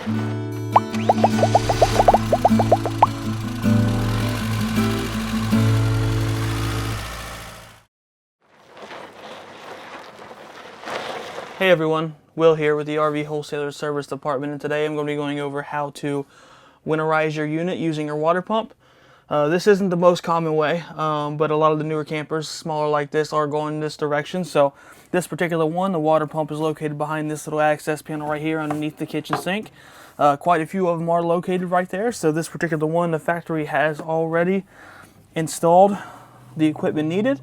Hey everyone, Will here with the RV Wholesalers Service Department, and today I'm going to be going over how to winterize your unit using your water pump. This isn't the most common way, but a lot of the newer campers, smaller like this, are going in this direction. So this particular one, the water pump is located behind this little access panel right here underneath the kitchen sink. Quite a few of them are located right there. So this particular one, the factory has already installed the equipment needed.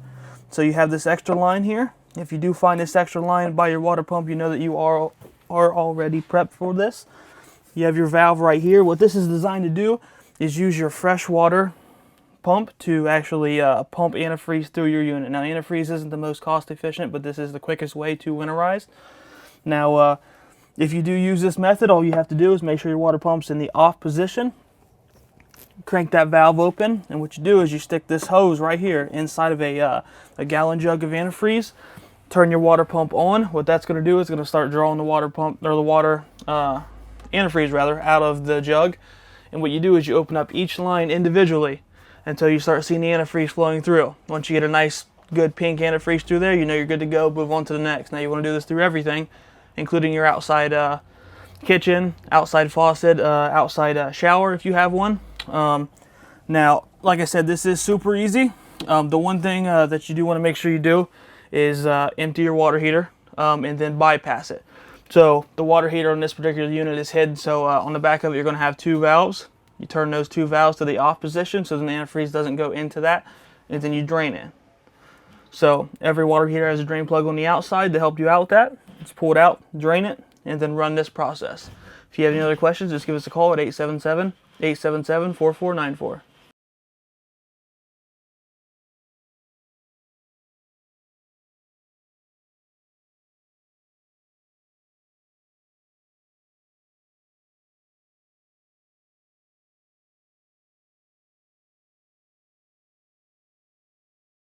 So you have this extra line here. If you do find this extra line by your water pump, you know that you are already prepped for this. You have your valve right here. What this is designed to do is use your fresh water pump to actually pump antifreeze through your unit. Now, antifreeze isn't the most cost efficient, but this is the quickest way to winterize. Now, if you do use this method, all you have to do is make sure your water pump's in the off position. Crank that valve open, and what you do is you stick this hose right here inside of a gallon jug of antifreeze. Turn your water pump on. What that's going to do is going to start drawing the water pump, or the water antifreeze rather, out of the jug. And what you do is you open up each line individually until you start seeing the antifreeze flowing through. Once you get a nice good pink antifreeze through there, you know you're good to go. Move on to the next. Now you want to do this through everything, including your outside kitchen, outside faucet, outside shower if you have one. Now, like I said, this is super easy. The one thing that you do want to make sure you do is empty your water heater and then bypass it. So the water heater on this particular unit is hidden, so on the back of it you're going to have two valves. You turn those two valves to the off position so the antifreeze doesn't go into that, and then you drain it. So every water heater has a drain plug on the outside to help you out with that. Just pull it out, drain it, and then run this process. If you have any other questions, just give us a call at 877-877-4494.